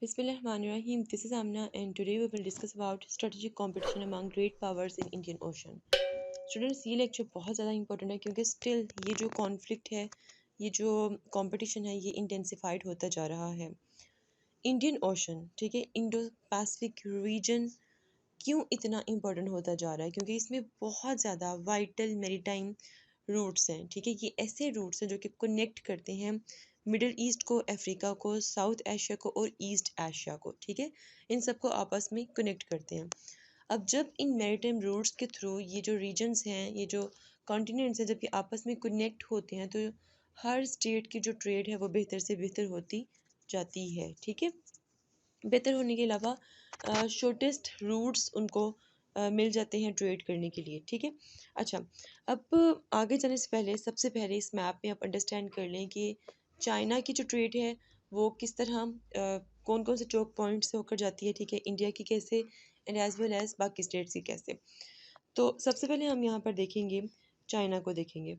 Bismillahirrahmanirrahim. This is Amna and today we will discuss about strategic competition among great powers in Indian Ocean. Students ये lecture बहुत ज़्यादा important है क्योंकि still ये जो conflict है, ये जो कंपटीशन है, ये इंटेंसिफाइड होता जा रहा है. इंडियन ओशन, ठीक है, इंडो पैसिफिक रीजन क्यों इतना इम्पोर्टेंट होता जा रहा है? क्योंकि इसमें बहुत ज़्यादा वाइटल मैरीटाइम रूट्स हैं, ठीक है. ये ऐसे रूट्स हैं जो कि कनेक्ट करते हैं मिडल ईस्ट को, अफ्रीका को, साउथ एशिया को और ईस्ट एशिया को, ठीक है. इन सबको आपस में कनेक्ट करते हैं. अब जब इन मैरीटाइम रूट्स के थ्रू ये जो रीजन्स हैं, ये जो कॉन्टिनेंट्स हैं, जब ये आपस में कनेक्ट होते हैं तो हर स्टेट की जो ट्रेड है वो बेहतर से बेहतर होती जाती है, ठीक है. बेहतर होने के अलावा शॉर्टेस्ट रूट्स उनको मिल जाते हैं ट्रेड करने के लिए, ठीक है. अच्छा, अब आगे जाने से पहले सबसे पहले इस मैप में आप अंडरस्टैंड कर लें कि चाइना की जो ट्रेड है वो किस तरह कौन कौन से चोक पॉइंट से होकर जाती है, ठीक है. इंडिया की कैसे एंड एज वेल एज बाकी स्टेट्स की कैसे. तो सबसे पहले हम यहाँ पर देखेंगे, चाइना को देखेंगे.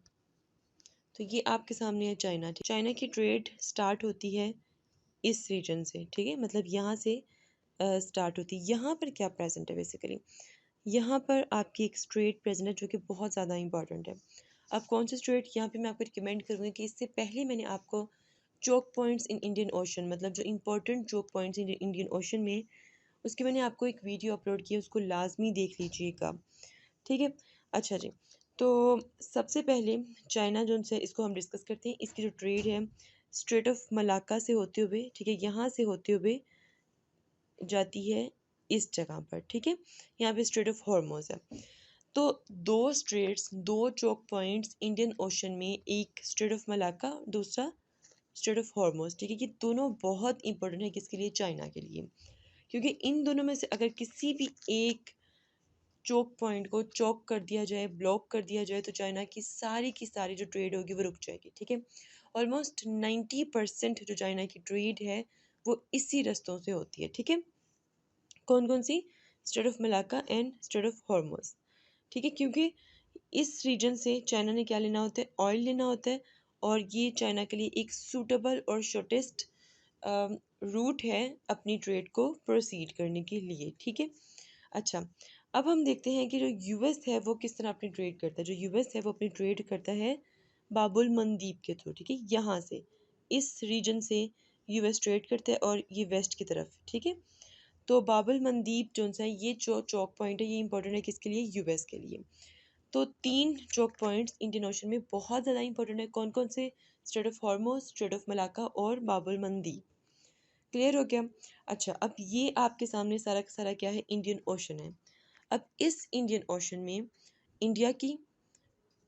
तो ये आपके सामने है चाइना. चाइना की ट्रेड स्टार्ट होती है इस रीजन से, ठीक है. मतलब यहाँ से स्टार्ट होती है. यहाँ पर क्या प्रेजेंट है बेसिकली, यहाँ पर आपकी एक स्ट्रेट प्रेजेंट है जो कि बहुत ज़्यादा इंपॉर्टेंट है. अब कौन सी स्ट्रेट, यहाँ पे मैं आपको रिकमेंड करूँगी कि इससे पहले मैंने आपको choke points in Indian Ocean, मतलब जो important choke points in Indian Ocean में, उसकी मैंने आपको एक वीडियो अपलोड की है, उसको लाजमी देख लीजिएगा, ठीक है. अच्छा जी, तो सबसे पहले चाइना जो है इसको हम डिस्कस करते हैं. इसकी जो ट्रेड है स्ट्रेट ऑफ मलाक्का से होते हुए, ठीक है, यहाँ से होते हुए जाती है इस जगह पर, ठीक है. यहाँ पे स्ट्रेट ऑफ हॉर्मोज है. तो दो स्ट्रेट्स, दो चोक पॉइंट्स इंडियन ओशन में, एक स्ट्रेट ऑफ मलाक्का, दूसरा स्ट्रेट ऑफ हॉर्मोज, ठीक है. ये दोनों बहुत इंपॉर्टेंट है किसके लिए, चाइना के लिए. क्योंकि इन दोनों में से अगर किसी भी एक चोक पॉइंट को चोक कर दिया जाए, ब्लॉक कर दिया जाए, तो चाइना की सारी जो ट्रेड होगी वो रुक जाएगी, ठीक है. ऑलमोस्ट 90% जो चाइना की ट्रेड है वो इसी रास्तों से होती है, ठीक है. कौन कौन सी, strait of Malacca and strait of Hormuz, ठीक है. क्योंकि इस रीजन से चाइना ने क्या लेना होता है, ऑयल लेना होता है. और ये चाइना के लिए एक सूटेबल और शॉर्टेस्ट रूट है अपनी ट्रेड को प्रोसीड करने के लिए, ठीक है. अच्छा, अब हम देखते हैं कि जो यूएस है वो किस तरह अपनी ट्रेड करता है. जो यूएस है वो अपनी ट्रेड करता है बाबुल मंदीप के थ्रू, ठीक है. यहाँ से, इस रीजन से यूएस ट्रेड करता है और ये वेस्ट की तरफ, ठीक है. तो बाबुल मंदीप जो है ये जो चौक पॉइंट है ये इंपॉर्टेंट है किसके लिए, यूएस के लिए. तो 3 चौक पॉइंट्स इंडियन ओशन में बहुत ज़्यादा इंपॉर्टेंट है. कौन कौन से, straight of Hormoz, straight of Malacca और बाबुल मंदीप. क्लियर हो गया. अच्छा, अब ये आपके सामने सारा का सारा क्या है, इंडियन ओशन है. अब इस इंडियन ओशन में इंडिया की,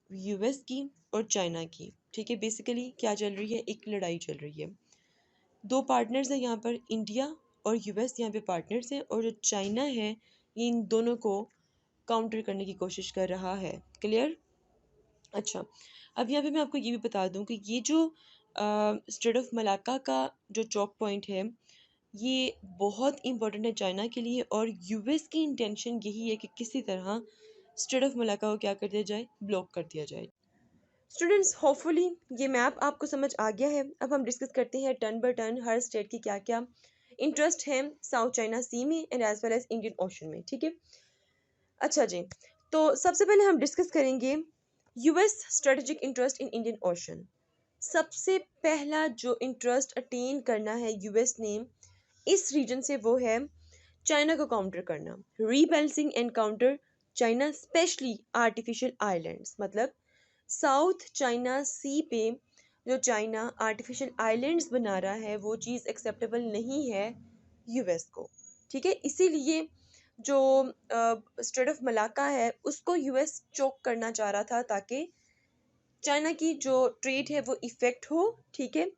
यूएस की और चाइना की, ठीक है, बेसिकली क्या चल रही है, एक लड़ाई चल रही है. दो पार्टनर्स हैं यहाँ पर, इंडिया और यूएस यहाँ पे पार्टनर्स हैं, और जो चाइना है ये इन दोनों को काउंटर करने की कोशिश कर रहा है. क्लियर. अच्छा, अब यहाँ पे मैं आपको ये भी बता दूँ कि ये जो स्ट्रेट ऑफ मलाक्का का जो चौक पॉइंट है ये बहुत इंपॉर्टेंट है चाइना के लिए, और यूएस की इंटेंशन यही है कि किसी तरह स्ट्रेट ऑफ मलाक्का को क्या कर दिया जाए, ब्लॉक कर दिया जाए. स्टूडेंट्स, होपफुली ये मैप आपको समझ आ गया है. अब हम डिस्कस करते हैं टर्न बाय टर्न हर स्टेट की क्या क्या इंटरेस्ट है साउथ चाइना सी में and as well as Indian Ocean में, ठीक है. अच्छा जी, तो सबसे पहले हम डिस्कस करेंगे US strategic interest in Indian ocean. सबसे पहला जो इंटरेस्ट अटेन करना है यूएस ने इस रीजन से वो है चाइना को काउंटर करना, rebalancing and counter China, specially artificial islands. मतलब साउथ चाइना सी पे जो चाइना आर्टिफिशियल आइलैंड्स बना रहा है वो चीज़ एक्सेप्टेबल नहीं है यूएस को, ठीक है. इसीलिए जो स्ट्रेट ऑफ मलाक्का है उसको यूएस चोक करना चाह रहा था ताकि चाइना की जो ट्रेड है वो इफेक्ट हो, ठीक है.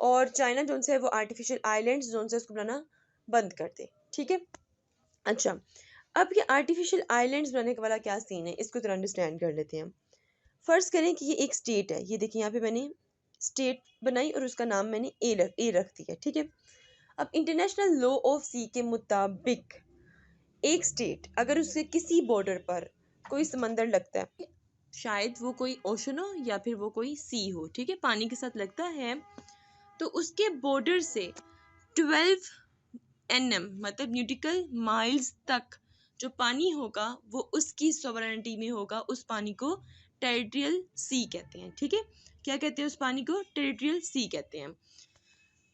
और चाइना जो है वो आर्टिफिशियल आइलैंड्स जो है उसको बनाना बंद कर दे, ठीक है. अच्छा, अब ये आर्टिफिशियल आइलैंड्स बनाने का वाला क्या सीन है, इसको थोड़ा अंडरस्टैंड कर लेते हैं. फर्ज करें कि ये एक स्टेट है, ये देखिए यहाँ पे मैंने स्टेट बनाई और उसका नाम मैंने ए रख दिया, ठीक है. अब इंटरनेशनल लॉ ऑफ सी के मुताबिक एक स्टेट अगर उसके किसी बॉर्डर पर कोई समंदर लगता है, शायद वो कोई ओशन हो या फिर वो कोई सी हो, ठीक है, पानी के साथ लगता है, तो उसके बॉर्डर से 12 NM मतलब न्यूटिकल माइल्स तक जो पानी होगा वो उसकी सॉवरेनिटी में होगा। उस पानी को टेरिटोरियल सी कहते हैं। ठीक है, क्या कहते हैं उस पानी को? टेरिटोरियल सी कहते हैं।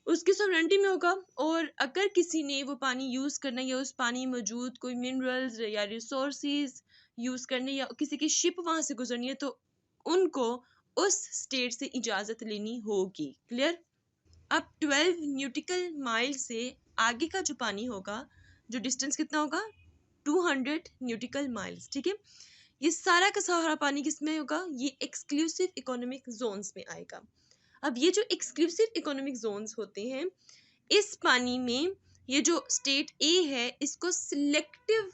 उसकी सॉवरेनिटी में होगा, और अगर किसी ने वो पानी यूज़ करना या उस पानी में मौजूद कोई मिनरल्स या रिसोर्सेज यूज़ करने या किसी की शिप वहाँ से गुजरनी है तो उनको उस स्टेट से इजाज़त लेनी होगी। क्लियर? अब 12 न्यूटिकल माइल से आगे का जो पानी होगा, जो डिस्टेंस कितना होगा? 200 न्यूटिकल माइल्स। ठीक है, ये सारा का सारा पानी किस में होगा? ये एक्सक्लूसिव इकोनॉमिक जोन्स में आएगा। अब ये जो एक्सक्लूसिव इकोनॉमिक जोन्स होते हैं, इस पानी में ये जो स्टेट ए है इसको सिलेक्टिव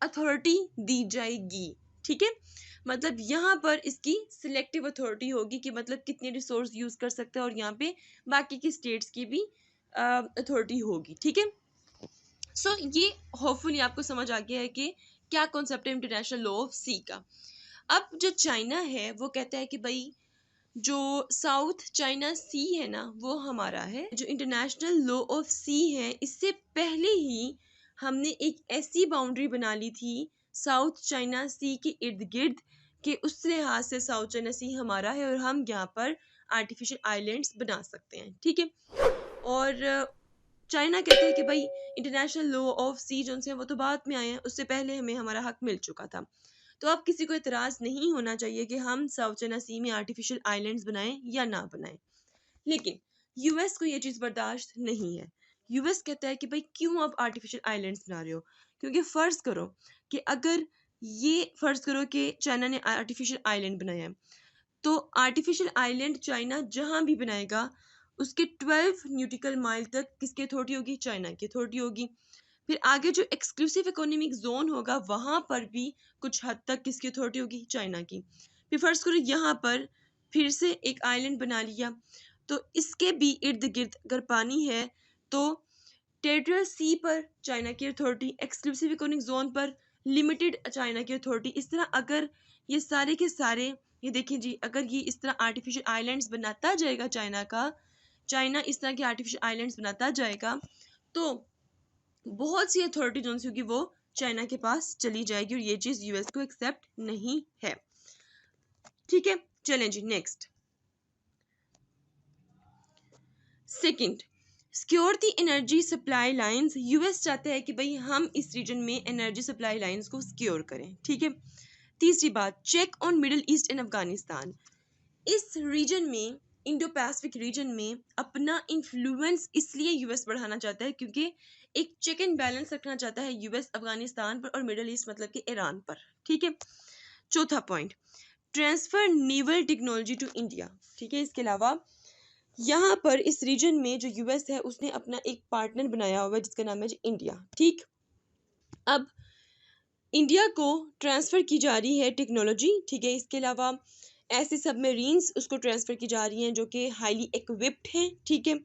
अथॉरिटी दी जाएगी। ठीक है, मतलब यहाँ पर इसकी सिलेक्टिव अथॉरिटी होगी कि मतलब कितने रिसोर्स यूज कर सकते हैं, और यहाँ पे बाकी की स्टेट्स की भी अथॉरिटी होगी। ठीक है, सो ये होपफुली आपको समझ आ गया है कि क्या कॉन्सेप्ट है इंटरनेशनल लॉ ऑफ सी का। अब जो चाइना है वो कहता है कि भाई जो साउथ चाइना सी है ना वो हमारा है। जो इंटरनेशनल लॉ ऑफ सी है, इससे पहले ही हमने एक ऐसी बाउंड्री बना ली थी साउथ चाइना सी के इर्द गिर्द कि उस लिहाज से साउथ चाइना सी हमारा है और हम यहाँ पर आर्टिफिशियल आइलैंड्स बना सकते हैं। ठीक है, और चाइना कहते हैं कि भाई इंटरनेशनल लॉ ऑफ सी जो है वो तो बाद में आए हैं, उससे पहले हमें हमारा हक मिल चुका था। तो अब किसी को इतराज़ नहीं होना चाहिए कि हम साउथ चाइना सी में आर्टिफिशियल आइलैंड्स बनाएं या ना बनाएं। लेकिन यूएस को ये चीज़ बर्दाश्त नहीं है। यूएस कहता है कि भाई क्यों आप आर्टिफिशियल आइलैंड्स बना रहे हो? क्योंकि फ़र्ज़ करो कि अगर ये फ़र्ज़ करो कि चाइना ने आर्टिफिशियल आइलैंड बनाया है, तो आर्टिफिशियल आइलैंड चाइना जहाँ भी बनाएगा उसके 12 न्यूटिकल माइल तक किसकी अथॉरिटी होगी? चाइना की अथॉरिटी होगी। फिर आगे जो एक्सक्लूसिव इकोनॉमिक जोन होगा वहां पर भी कुछ हद तक किसकी अथॉरिटी होगी? चाइना की। फिर फर्स्ट करो यहाँ पर फिर से एक आइलैंड बना लिया, तो इसके भी इर्द गिर्द अगर पानी है तो टेरिटोरियल सी पर चाइना की अथॉरिटी, एक्सक्लूसिव इकोनॉमिक जोन पर लिमिटेड चाइना की अथॉरिटी। इस तरह अगर ये सारे के सारे, ये देखिए जी, अगर ये इस तरह आर्टिफिशियल आइलैंड्स बनाता जाएगा चाइना इस तरह के आर्टिफिशियल आइलैंड्स बनाता जाएगा तो बहुत सी अथॉरिटी जो होगी वो चाइना के पास चली जाएगी, और ये चीज़ यूएस को एक्सेप्ट नहीं है। ठीक है, चलें जी next. Second, secure the energy supply lines. US चाहता है कि भाई हम इस रीजन में एनर्जी सप्लाई लाइंस को सिक्योर करें। ठीक है, तीसरी बात, check on Middle East and Afghanistan. इस रीजन में, इंडो पैसिफिक रीजन में अपना इन्फ्लुएंस इसलिए यूएस बढ़ाना चाहता है क्योंकि एक चेक एंड बैलेंस रखना चाहता है यूएस अफगानिस्तान पर और मिडिल ईस्ट मतलब कि ईरान पर। ठीक है, चौथा point, transfer naval technology to India. ठीक है, इसके अलावा यहाँ पर इस रीजन में जो यूएस है उसने अपना एक पार्टनर बनाया हुआ है जिसका नाम है इंडिया। ठीक, अब इंडिया को ट्रांसफ़र की जा रही है टेक्नोलॉजी। ठीक है, इसके अलावा ऐसे सबमरीन्स उसको ट्रांसफ़र की जा रही हैं जो कि हाईली इक्विप्ड हैं। ठीक है,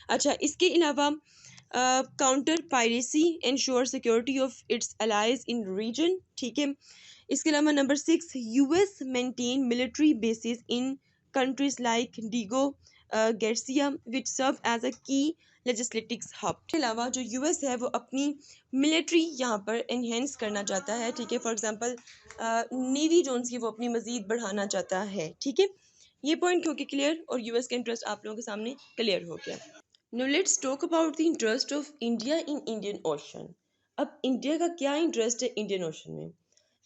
अच्छा, इसके अलावा counter piracy ensure security of its allies in region. ठीक है, इसके अलावा number 6, US maintain military bases in countries like Diego Garcia which serve as a key legislative hub. के अलावा जो यूएस है वो अपनी मिलिट्री यहाँ पर एनहेंस करना चाहता है। ठीक है, फॉर एग्जांपल नेवी जोन्स की वो अपनी मजीद बढ़ाना चाहता है। ठीक है, ये पॉइंट क्योंकि क्लियर और यूएस का इंटरेस्ट आप लोगों के सामने क्लियर हो गया। Now let's talk about the interest of India in Indian ocean. अब इंडिया का क्या इंटरेस्ट है इंडियन ओशन में?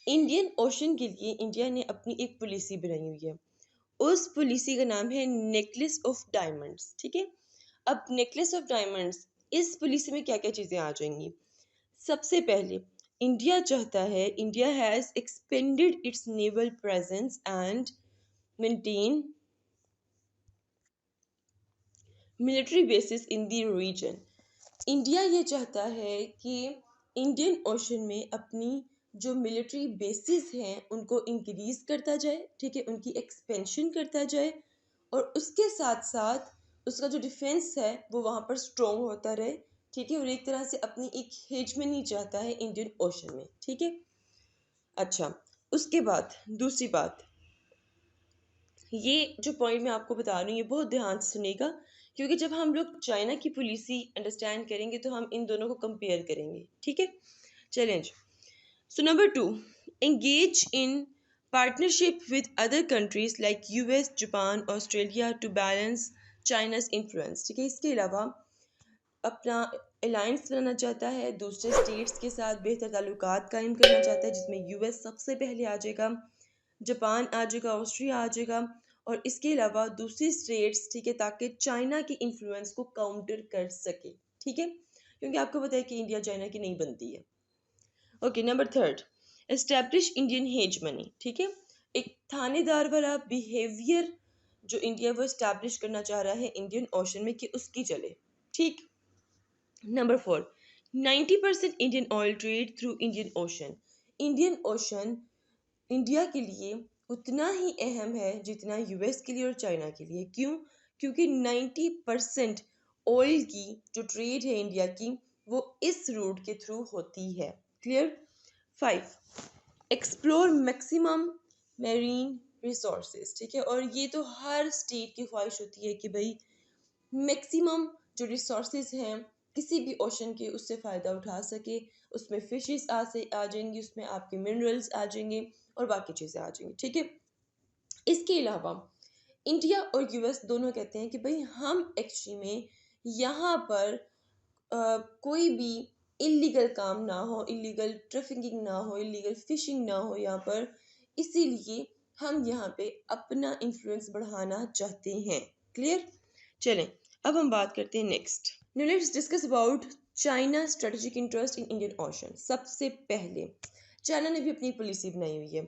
इंडियन ओशन के लिए इंडिया ने अपनी एक पॉलिसी बनाई हुई है। उस पॉलिसी का नाम है नेकलेस ऑफ डायमंड्स। ठीक है, अब नेकलेस ऑफ डायमंड्स, इस पॉलिसी में क्या क्या चीज़ें आ जाएंगी? सबसे पहले इंडिया चाहता है, India has expanded its naval presence and maintain military bases in the region. India ये चाहता है कि इंडियन ओशन में अपनी जो मिलिट्री बेसिस हैं उनको इंक्रीज करता जाए। ठीक है, उनकी एक्सपेंशन करता जाए और उसके साथ साथ उसका जो डिफेंस है वो वहाँ पर स्ट्रॉन्ग होता रहे। ठीक है, और एक तरह से अपनी एक हेजमनी चाहता है इंडियन ओशन में। ठीक है, अच्छा, उसके बाद दूसरी बात, ये जो पॉइंट मैं आपको बता रही हूँ ये बहुत ध्यान से सुनिएगा क्योंकि जब हम लोग चाइना की पॉलिसी अंडरस्टैंड करेंगे तो हम इन दोनों को कंपेयर करेंगे, ठीक है। Challenge. So number two, engage in partnership with other countries like US, Japan, Australia to balance China's influence। ठीक है, इसके अलावा अपना अलायंस बनाना चाहता है, दूसरे स्टेट्स के साथ बेहतर ताल्लुकात कायम करना चाहता है, जिसमें यूएस सबसे पहले आ जाएगा, जापान आ जाएगा, ऑस्ट्रिया आ जाएगा, और इसके अलावा दूसरी स्टेट्स, ठीक है, ताकि चाइना की इन्फ्लुएंस को काउंटर कर सके, ठीक है, क्योंकि आपको पता है कि इंडिया चाइना की नहीं बनती है। Okay, number third, establish Indian hegemony. ठीक है, एक थानेदार वाला बिहेवियर जो इंडिया वो एस्टैब्लिश करना चाह रहा है इंडियन ओशन में कि उसकी चले, ठीक। Number four, 90% Indian oil trade through Indian ocean. Indian ocean India के लिए उतना ही अहम है जितना यूएस के लिए और चाइना के लिए। क्यों? क्योंकि 90% ऑयल की जो ट्रेड है इंडिया की वो इस रूट के थ्रू होती है। Clear? 5, explore maximum marine resources. ठीक है, और ये तो हर स्टेट की ख्वाहिश होती है कि भाई मैक्सिमम जो रिसोर्सेज हैं किसी भी ओशन के उससे फ़ायदा उठा सके, उसमें फिशेस आ जाएंगी, उसमें आपके मिनरल्स आ जाएंगे और बाकी चीज़ें आ जाएंगी, ठीक है। इसके अलावा इंडिया और यूएस दोनों कहते हैं कि भाई हम एक्चुअली में यहाँ पर कोई भी इलीगल काम ना हो, इलीगल ट्रैफिकिंग ना हो, इलीगल फिशिंग ना हो यहाँ पर, इसीलिए हम यहाँ पे अपना इन्फ्लुएंस बढ़ाना चाहते हैं। क्लियर? चलें, अब हम बात करते हैं next. Now let's discuss about China strategic interest in Indian ocean. सबसे पहले चाइना ने भी अपनी पॉलिसी बनाई हुई है,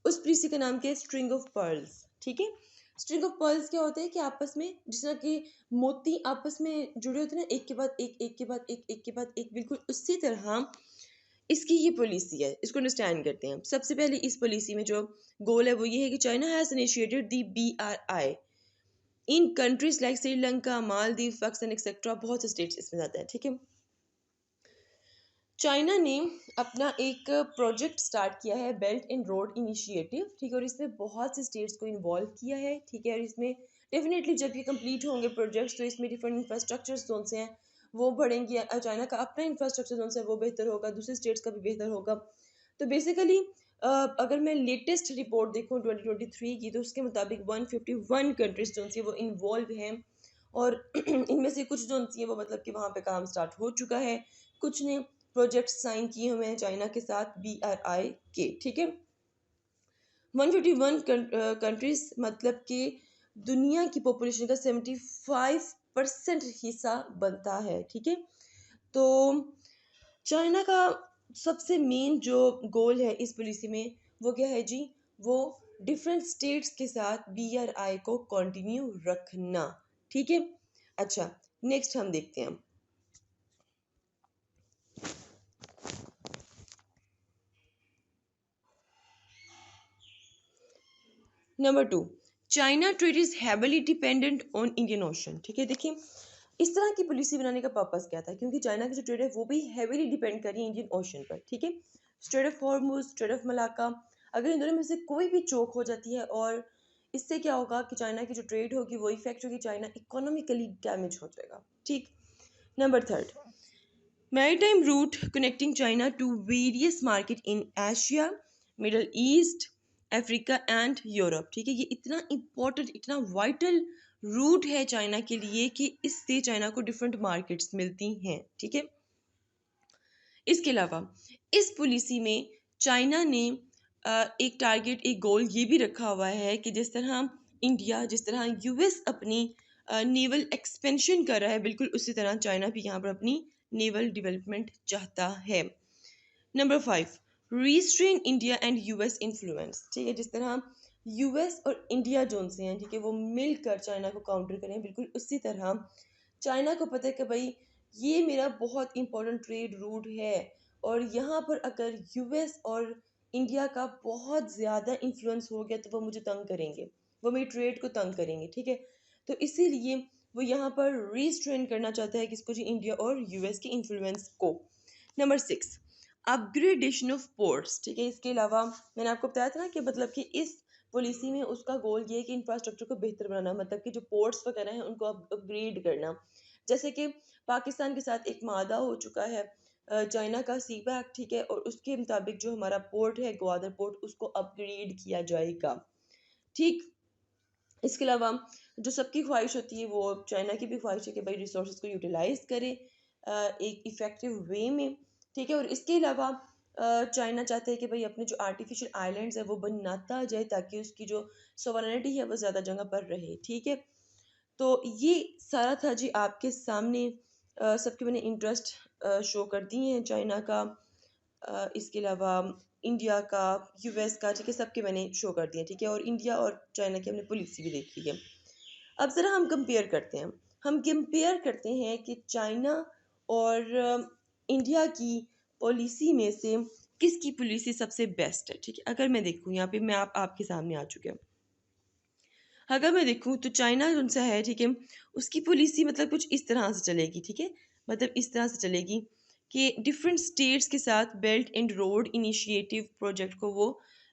उस पॉलिसी का नाम क्या है? String of pearls. ठीक है, स्ट्रिंग ऑफ पर्ल्स क्या होता है कि आपस में जिस तरह के मोती आपस में जुड़े होते हैं ना, एक के बाद एक, एक के बाद एक, एक के बाद एक, बिल्कुल उसी तरह इसकी ये पॉलिसी है। इसको अंडरस्टैंड करते हैं। सबसे पहले इस पॉलिसी में जो गोल है वो ये है कि China has initiated the BRI in countries like Sri Lanka, Maldives, Pakistan etcetera. बहुत से स्टेट्स इसमें जाते हैं, ठीक है। चाइना ने अपना एक प्रोजेक्ट स्टार्ट किया है, बेल्ट एंड रोड इनिशिएटिव, ठीक है, और इसमें बहुत से स्टेट्स को इन्वॉल्व किया है, ठीक है, और इसमें डेफिनेटली जब ये कंप्लीट होंगे प्रोजेक्ट्स तो इसमें डिफरेंट इंफ्रास्ट्रक्चर जोन से हैं वो बढ़ेंगे। चाइना का अपना इंफ्रास्ट्रक्चर जोन से वो बेहतर होगा, दूसरे स्टेट्स का भी बेहतर होगा। तो बेसिकली अगर मैं लेटेस्ट रिपोर्ट देखूँ 2023 की तो उसके मुताबिक 151 कंट्रीज जो सी वो इन्वॉल्व हैं, और इनमें से कुछ जो सी हैं वो मतलब कि वहाँ पे काम स्टार्ट हो चुका है, कुछ ने प्रोजेक्ट साइन किए हुए हैं चाइना के साथ BRI के, ठीक है। 151 कंट्रीज मतलब कि दुनिया की पॉपुलेशन का 75% हिस्सा बनता है, ठीक है। तो चाइना का सबसे मेन जो गोल है इस पॉलिसी में वो क्या है जी? वो डिफरेंट स्टेट्स के साथ BRI को कंटिन्यू रखना, ठीक है। अच्छा, नेक्स्ट हम देखते हैं। Number 2, China trade is heavily dependent on Indian ocean. ठीक है, देखिए इस तरह की पॉलिसी बनाने का पर्पस क्या था, क्योंकि चाइना की जो ट्रेड है वो भी हैविली डिपेंड कर रही है इंडियन ओशन पर, ठीक है। Straight of Hormuz, straight of Malacca, अगर इन दोनों में से कोई भी चोक हो जाती है और इससे क्या होगा कि चाइना की जो ट्रेड होगी वो इफेक्ट होगी, चाइना इकोनॉमिकली डैमेज हो जाएगा, ठीक। Number third, maritime route connecting China to various market in Asia, Middle East, Africa and Europe. ठीक है, ये इतना इम्पोर्टेंट, इतना वाइटल रूट है चाइना के लिए कि इससे चाइना को डिफरेंट मार्केट्स मिलती हैं, ठीक है। इसके अलावा इस पॉलिसी में चाइना ने एक टारगेट, एक गोल ये भी रखा हुआ है कि जिस तरह इंडिया, जिस तरह यूएस अपनी नेवल एक्सपेंशन कर रहा है, बिल्कुल उसी तरह चाइना भी यहाँ पर अपनी नेवल डेवलपमेंट चाहता है। Number 5, रीस्ट्रेन India and US influence. ठीक है, जिस तरह यूएस और इंडिया जोन से हैं, ठीक है, वो मिलकर चाइना को काउंटर करें, बिल्कुल उसी तरह चाइना को पता है कि भाई ये मेरा बहुत इंपॉर्टेंट ट्रेड रूट है और यहाँ पर अगर यूएस और इंडिया का बहुत ज़्यादा इन्फ्लुएंस हो गया तो वो मुझे तंग करेंगे, वो मेरी ट्रेड को तंग करेंगे, ठीक है। तो इसीलिए वो यहाँ पर रीस्ट्रेन करना चाहता है किसको जी? इंडिया और यूएस के इन्फ्लुएंस को। Number 6, upgradation of ports. ठीक है, इसके अलावा मैंने आपको बताया था ना कि मतलब कि इस पॉलिसी में उसका गोल ये है कि इंफ्रास्ट्रक्चर को बेहतर बनाना, मतलब कि जो पोर्ट्स वगैरह हैं उनको अपग्रेड करना। जैसे कि पाकिस्तान के साथ एक मादा हो चुका है चाइना का सी पैक, ठीक है, और उसके मुताबिक जो हमारा पोर्ट है ग्वादर पोर्ट उसको अपग्रेड किया जाएगा। ठीक, इसके अलावा जो सबकी ख्वाहिश होती है वो चाइना की भी ख्वाहिश है कि भाई रिसोर्स को यूटिलाइज करे एक इफ़ेक्टिव वे में, ठीक है। और इसके अलावा चाइना चाहता है कि भाई अपने जो आर्टिफिशियल आइलैंड्स है वो बनाता जाए ताकि उसकी जो सोवरेनिटी है वो ज़्यादा जगह पर रहे, ठीक है। तो ये सारा था जी आपके सामने, सबके मैंने इंटरेस्ट शो कर दिए हैं चाइना का, इसके अलावा इंडिया का, यूएस का, ठीक है, सबके मैंने शो कर दिए, ठीक है। और इंडिया और चाइना की हमने पॉलिसी भी देख ली है। अब ज़रा हम कंपेयर करते हैं, हम कंपेयर करते हैं कि चाइना और इंडिया की पॉलिसी में से किसकी पॉलिसी सबसे बेस्ट है, ठीक है। अगर मैं देखूँ यहाँ पे मैं आपके सामने आ चुके हैं, अगर मैं देखूँ तो चाइना जो सा है, ठीक है, उसकी पॉलिसी मतलब कुछ इस तरह से चलेगी, ठीक है, मतलब इस तरह से चलेगी कि डिफरेंट स्टेट्स के साथ belt and road initiative project को वो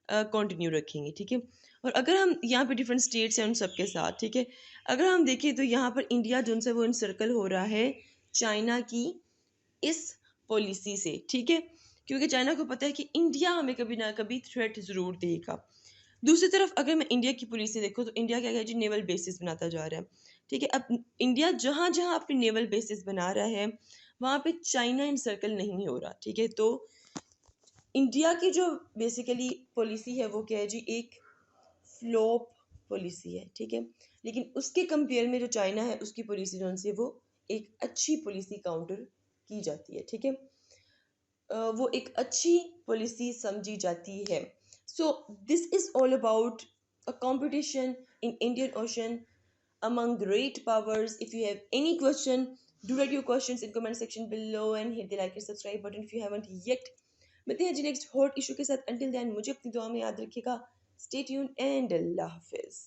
कंटिन्यू रखेंगे, ठीक है। और अगर हम यहाँ पे डिफरेंट स्टेट्स हैं उन सबके साथ, ठीक है, अगर हम देखें तो यहाँ पर इंडिया जो है वो इनसर्कल हो रहा है चाइना की इस पॉलिसी से, ठीक है, क्योंकि चाइना को पता है कि इंडिया हमें कभी ना कभी थ्रेट ज़रूर देगा। दूसरी तरफ अगर मैं इंडिया की पॉलिसी देखूँ तो इंडिया क्या है जी, नेवल बेसिस बनाता जा रहा है, ठीक है। अब इंडिया जहाँ जहाँ अपने नेवल बेसिस बना रहा है वहाँ पे चाइना इन सर्कल नहीं हो रहा, ठीक है। तो इंडिया की जो बेसिकली पॉलिसी है वो क्या है जी, एक फ्लॉप पॉलिसी है, ठीक है। लेकिन उसके कंपेयर में जो चाइना है उसकी पॉलिसी जो है वो एक अच्छी पॉलिसी काउंटर की जाती है, ठीक है। वो एक अच्छी पॉलिसी समझी जाती है। So this is all about a competition in Indian ocean among great powers. If you have any question, do write your questions in comment section below and hit the like and subscribe button if you haven't yet. मिलते हैं जी next hot issue के साथ। Until then मुझे अपनी दुआ में याद रखिएगा। Stay tuned and Allah Hafiz.